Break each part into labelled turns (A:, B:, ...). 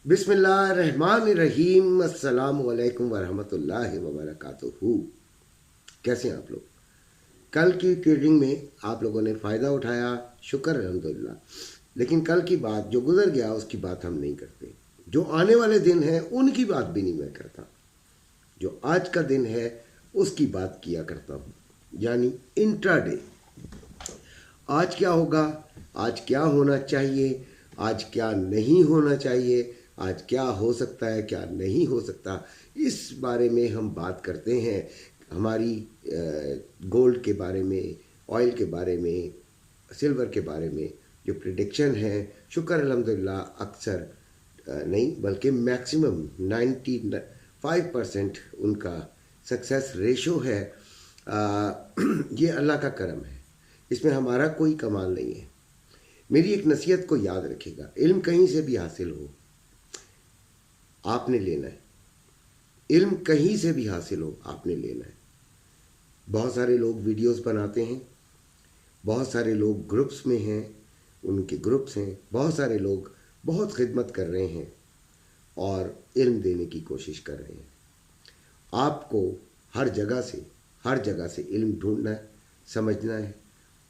A: बिस्मिल्लाहिर्रहमानिर्रहीम। अस्सलामु अलैकुम वरहमतुल्लाहि वबरकातुहू। कैसे हैं आप लोग? कल की ट्रेडिंग में आप लोगों ने फ़ायदा उठाया, शुक्र अल्हम्दुलिल्लाह। लेकिन कल की बात जो गुजर गया उसकी बात हम नहीं करते। जो आने वाले दिन हैं उनकी बात भी नहीं मैं करता। जो आज का दिन है उसकी बात किया करता हूँ, यानी इंट्राडे। आज क्या होगा, आज क्या होना चाहिए, आज क्या नहीं होना चाहिए, आज क्या हो सकता है, क्या नहीं हो सकता, इस बारे में हम बात करते हैं। हमारी गोल्ड के बारे में, ऑयल के बारे में, सिल्वर के बारे में जो प्रिडिक्शन है, शुक्र अल्हम्दुलिल्लाह अक्सर नहीं बल्कि मैक्सिमम 95% उनका सक्सेस रेशो है। ये अल्लाह का करम है, इसमें हमारा कोई कमाल नहीं है। मेरी एक नसीहत को याद रखिएगा, इल्म कहीं से भी हासिल हो आपने लेना है। इल्म कहीं से भी हासिल हो आपने लेना है। बहुत सारे लोग वीडियोस बनाते हैं, बहुत सारे लोग ग्रुप्स में हैं, उनके ग्रुप्स हैं, बहुत सारे लोग बहुत खिदमत कर रहे हैं और इल्म देने की कोशिश कर रहे हैं। आपको हर जगह से इल्म ढूंढना है, समझना है।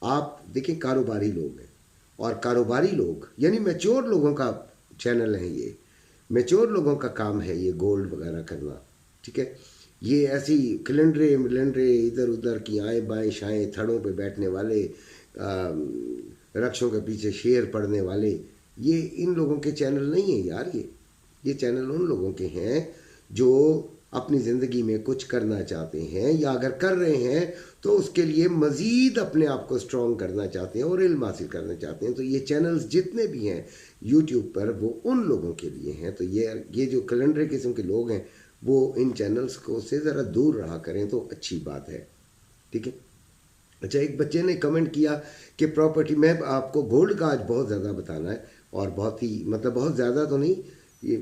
A: आप देखिए, कारोबारी लोग हैं और कारोबारी लोग यानी मैच्योर लोगों का चैनल है ये। मैच्योर लोगों का काम है ये गोल्ड वगैरह करना, ठीक है। ये ऐसी कैलेंडरे मिलेंडरे इधर उधर की आए बाएं शाएं थड़ों पे बैठने वाले, रक्षों के पीछे शेर पढ़ने वाले, ये इन लोगों के चैनल नहीं है यार। ये चैनल उन लोगों के हैं जो अपनी ज़िंदगी में कुछ करना चाहते हैं, या अगर कर रहे हैं तो उसके लिए मज़ीद अपने आप को स्ट्रॉन्ग करना चाहते हैं और इल्म हासिल करना चाहते हैं। तो ये चैनल्स जितने भी हैं यूट्यूब पर वो उन लोगों के लिए हैं। तो ये जो कैलेंडर किस्म के लोग हैं वो इन चैनल्स को से ज़रा दूर रहा करें तो अच्छी बात है, ठीक है। अच्छा, एक बच्चे ने कमेंट किया कि प्रॉपर्टी, मैं आपको गोल्ड का आज बहुत ज़्यादा बताना है और बहुत ही मतलब बहुत ज़्यादा तो नहीं, ये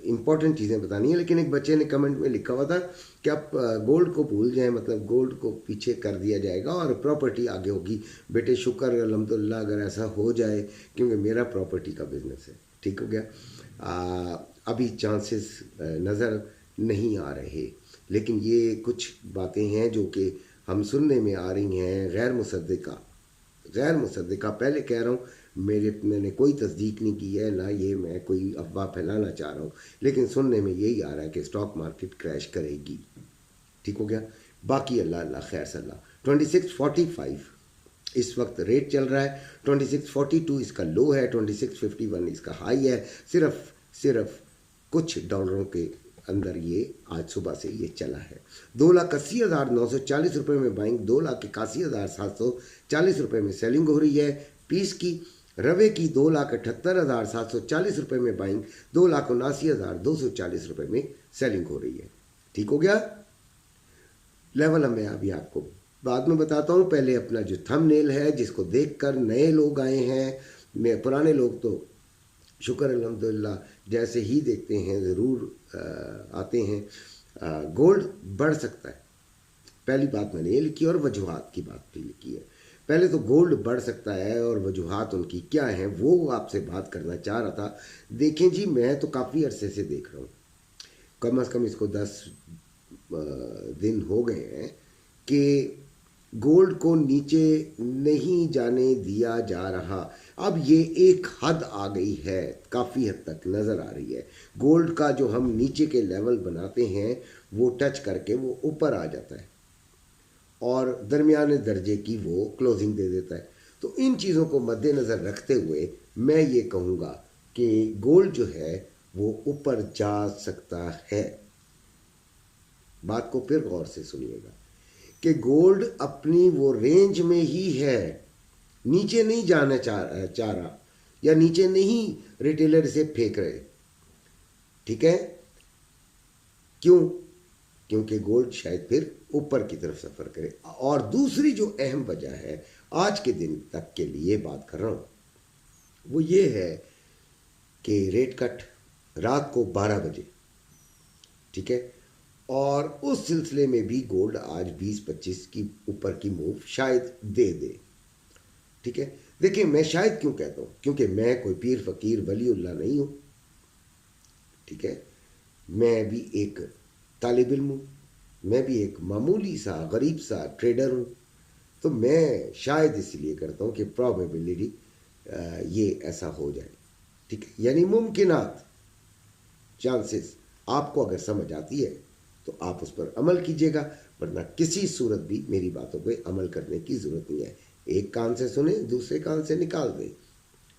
A: इम्पॉर्टेंट चीज़ें बतानी है। लेकिन एक बच्चे ने कमेंट में लिखा हुआ था कि आप गोल्ड को भूल जाएं, मतलब गोल्ड को पीछे कर दिया जाएगा और प्रॉपर्टी आगे होगी। बेटे शुक्र अल्हम्दुलिल्लाह अगर ऐसा हो जाए, क्योंकि मेरा प्रॉपर्टी का बिजनेस है, ठीक हो गया। अभी चांसेस नज़र नहीं आ रहे, लेकिन ये कुछ बातें हैं जो कि हम सुनने में आ रही हैं गैर मुसद्दिका। पहले कह रहा हूँ, मैंने कोई तस्दीक नहीं की है, ना ये मैं कोई अफवाह फैलाना चाह रहा हूँ, लेकिन सुनने में यही आ रहा है कि स्टॉक मार्केट क्रैश करेगी, ठीक हो गया। बाकी अल्लाह खैर सल्ला। 2645 इस वक्त रेट चल रहा है, 2642 इसका लो है, 2651 इसका हाई है। सिर्फ कुछ डॉलरों के अंदर ये आज सुबह से ये चला है। 2,80,940 रुपये में बाइंग, 2,81,740 रुपये में सेलिंग हो रही है। पीस की रवे की 2,78,740 रुपये में बाइंग, 2,79,240 रुपये में सेलिंग हो रही है, ठीक हो गया। लेवल मैं अभी आपको बाद में बताता हूँ। पहले अपना जो थंबनेल है जिसको देखकर नए लोग आए हैं, पुराने लोग तो शुक्र अल्हम्दुलिल्लाह जैसे ही देखते हैं ज़रूर आते हैं। गोल्ड बढ़ सकता है, पहली बात मैंने ये लिखी, और वजूहात की बात भी लिखी है। पहले तो गोल्ड बढ़ सकता है और वजूहात उनकी क्या हैं वो आपसे बात करना चाह रहा था। देखें जी, मैं तो काफ़ी अरसे से देख रहा हूँ, कम अज़ कम इसको 10 दिन हो गए हैं कि गोल्ड को नीचे नहीं जाने दिया जा रहा। अब ये एक हद आ गई है, काफ़ी हद तक नज़र आ रही है। गोल्ड का जो हम नीचे के लेवल बनाते हैं वो टच करके वो ऊपर आ जाता है और दरमियाने दर्जे की वो क्लोजिंग दे देता है। तो इन चीज़ों को मद्देनज़र रखते हुए मैं ये कहूँगा कि गोल्ड जो है वो ऊपर जा सकता है। बात को फिर गौर से सुनिएगा कि गोल्ड अपनी वो रेंज में ही है, नीचे नहीं जाना चाह रहा, या नीचे नहीं रिटेलर से फेंक रहे, ठीक है। क्यों? क्योंकि गोल्ड शायद फिर ऊपर की तरफ सफ़र करे। और दूसरी जो अहम वजह है, आज के दिन तक के लिए बात कर रहा हूँ, वो ये है कि रेट कट रात को 12 बजे, ठीक है। और उस सिलसिले में भी गोल्ड आज 20-25 की ऊपर की मूव शायद दे, ठीक है। देखिए, मैं शायद क्यों कहता हूँ, क्योंकि मैं कोई पीर फ़कीर वलीउल्लाह नहीं हूँ, ठीक है, मैं भी एक तालिब इल्म हूँ, मैं भी एक मामूली सा गरीब सा ट्रेडर हूँ, तो मैं शायद इसलिए करता हूँ कि प्रोबेबिलिटी ये ऐसा हो जाए, ठीक है, यानी मुमकिनात, चांसेस। आपको अगर समझ आती है तो आप उस पर अमल कीजिएगा, वरना किसी सूरत भी मेरी बातों पे अमल करने की ज़रूरत नहीं है। एक कान से सुने, दूसरे कान से निकाल दें,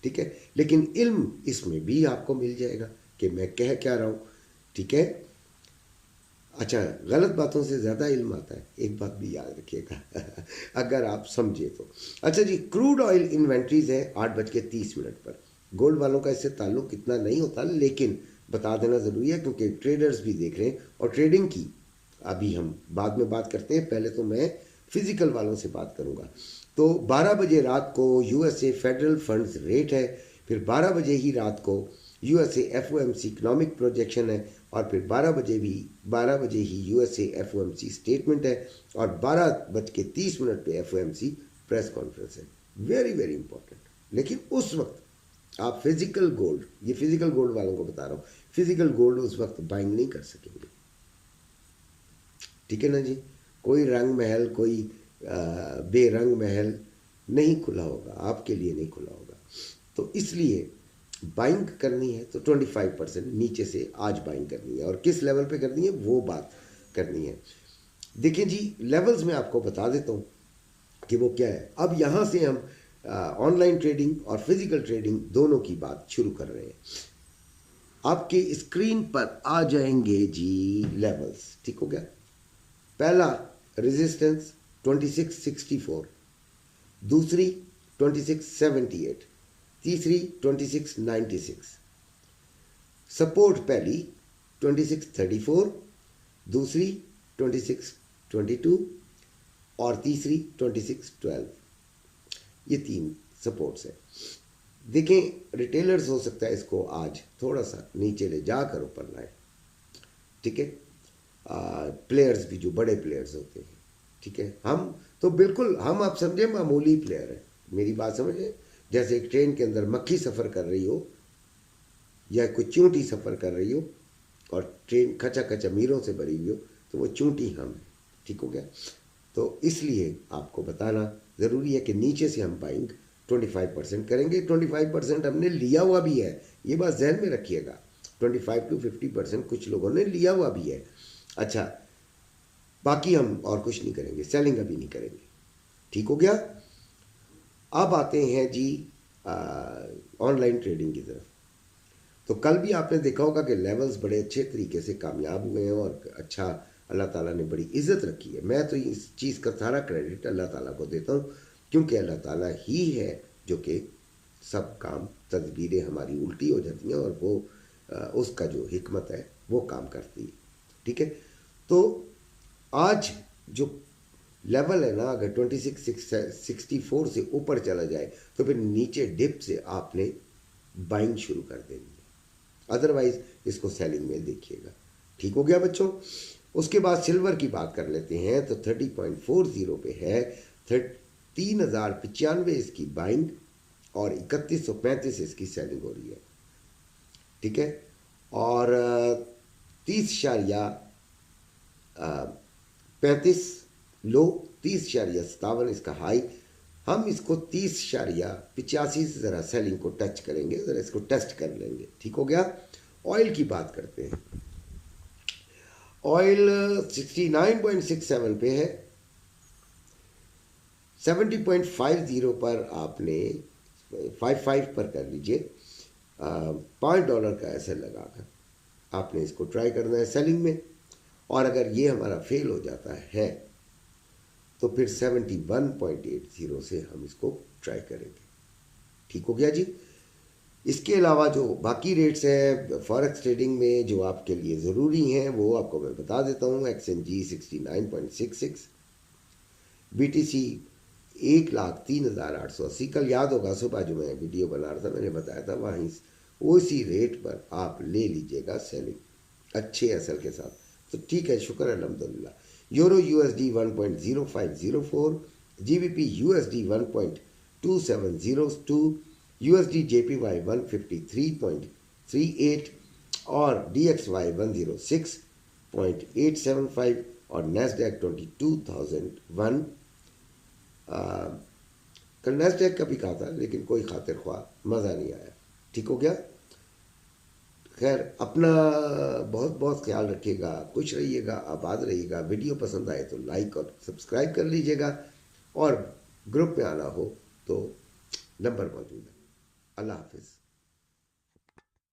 A: ठीक है, लेकिन इल्म इसमें भी आपको मिल जाएगा कि मैं कह क्या रहा हूँ, ठीक है। अच्छा, गलत बातों से ज़्यादा इल्म आता है, एक बात भी याद रखिएगा अगर आप समझे तो। अच्छा जी, क्रूड ऑयल इन्वेंट्रीज है 8:30 पर। गोल्ड वालों का इससे ताल्लुक इतना नहीं होता, लेकिन बता देना ज़रूरी है क्योंकि ट्रेडर्स भी देख रहे हैं, और ट्रेडिंग की अभी हम बाद में बात करते हैं, पहले तो मैं फिज़िकल वालों से बात करूँगा। तो 12 बजे रात को यूएसए फेडरल फंड्स रेट है, फिर 12 बजे ही रात को यूएसए एफओएमसी इकोनॉमिक प्रोजेक्शन है, और फिर 12 बजे ही यूएसए एफओएमसी स्टेटमेंट है, और 12:30 पे एफओएमसी प्रेस कॉन्फ्रेंस है। Very very important. लेकिन उस वक्त आप फिजिकल गोल्ड, ये फिजिकल गोल्ड वालों को बता रहा हूँ, फिजिकल गोल्ड उस वक्त बाइंग नहीं कर सकेंगे, ठीक है ना जी। कोई रंग महल, कोई बेरंग महल नहीं खुला होगा, आपके लिए नहीं खुला होगा। तो इसलिए बाइंग करनी है तो 25% नीचे से आज बाइंग करनी है, और किस लेवल पे करनी है वो बात करनी है। देखिए जी, लेवल्स में आपको बता देता हूँ कि वो क्या है। अब यहाँ से हम ऑनलाइन ट्रेडिंग और फिजिकल ट्रेडिंग दोनों की बात शुरू कर रहे हैं। आपके स्क्रीन पर आ जाएंगे जी लेवल्स, ठीक हो गया। पहला रेजिस्टेंस 2664, दूसरी 2678, तीसरी 2696, सपोर्ट पहली 2634, दूसरी 2622 और तीसरी 2612। ये 3 सपोर्ट्स हैं। देखें, रिटेलर्स हो सकता है इसको आज थोड़ा सा नीचे ले जाकर ऊपर लाए, ठीक है। प्लेयर्स भी जो बड़े प्लेयर्स होते हैं, ठीक है, हम तो बिल्कुल, हम आप समझे मामूली प्लेयर हैं, मेरी बात समझे। जैसे एक ट्रेन के अंदर मक्खी सफ़र कर रही हो या कोई चूंटी सफ़र कर रही हो, और ट्रेन खचा अमीरों से भरी हुई हो, तो वो चूंटी हम हैं, ठीक हो गया। तो इसलिए आपको बताना ज़रूरी है कि नीचे से हम बाइंग 25% करेंगे। 25% हमने लिया हुआ भी है, ये बात जहन में रखिएगा। 25 to 50% कुछ लोगों ने लिया हुआ भी है। अच्छा, बाकी हम और कुछ नहीं करेंगे, सेलिंग अभी नहीं करेंगे, ठीक हो गया। अब आते हैं जी ऑनलाइन ट्रेडिंग की तरफ। तो कल भी आपने देखा होगा कि लेवल्स बड़े अच्छे तरीके से कामयाब हुए हैं, और अच्छा अल्लाह ताला ने बड़ी इज़्ज़त रखी है। मैं तो इस चीज़ का सारा क्रेडिट अल्लाह ताला को देता हूँ, क्योंकि अल्लाह ताला ही है जो कि सब काम, तदबीरें हमारी उल्टी हो जाती हैं, और वो उसका जो हिकमत है वो काम करती है, ठीक है। तो आज जो लेवल है ना, अगर 2664 से ऊपर चला जाए तो फिर नीचे डिप से आपने बाइंग शुरू कर देनी है, अदरवाइज इसको सेलिंग में देखिएगा, ठीक हो गया बच्चों। उसके बाद सिल्वर की बात कर लेते हैं। तो 30.40 पे है, 3095 इसकी बाइंग और 3135 इसकी सेलिंग हो रही है, ठीक है। और 30.35 लो, 30.57 इसका हाई। हम इसको 30.85 से ज़रा सेलिंग को टच करेंगे, ज़रा इसको टेस्ट कर लेंगे, ठीक हो गया। ऑयल की बात करते हैं। ऑयल 69.67 पे है, 70.50 पर आपने 55 पर कर लीजिए, $5 का ऐसे लगाकर आपने इसको ट्राई करना है सेलिंग में। और अगर ये हमारा फेल हो जाता है तो फिर 71.80 से हम इसको ट्राई करेंगे, ठीक हो गया जी। इसके अलावा जो बाकी रेट्स हैं फॉरेक्स ट्रेडिंग में जो आपके लिए ज़रूरी हैं वो आपको मैं बता देता हूँ। XNG 69.66, BTC 1,03,880। कल याद होगा सुबह जो मैं वीडियो बना रहा था मैंने बताया था, वहीं उसी रेट पर आप ले लीजिएगा सेलिंग अच्छे एसएल के साथ, तो ठीक है, शुक्र अल्हम्दुलिल्लाह। Euro USD 1.0504, GBP USD 1.2702, USD JPY 153.38, और DXY 106.875 और NASDAQ 22,001। कल NASDAQ का भी कहा था लेकिन कोई खातिर ख्वाह मज़ा नहीं आया। ठीक हो गया। खैर अपना बहुत बहुत ख्याल रखिएगा, खुश रहिएगा, आबाद रहिएगा। वीडियो पसंद आए तो लाइक और सब्सक्राइब कर लीजिएगा और ग्रुप में आना हो तो नंबर मौजूद है। अल्लाह हाफिज़।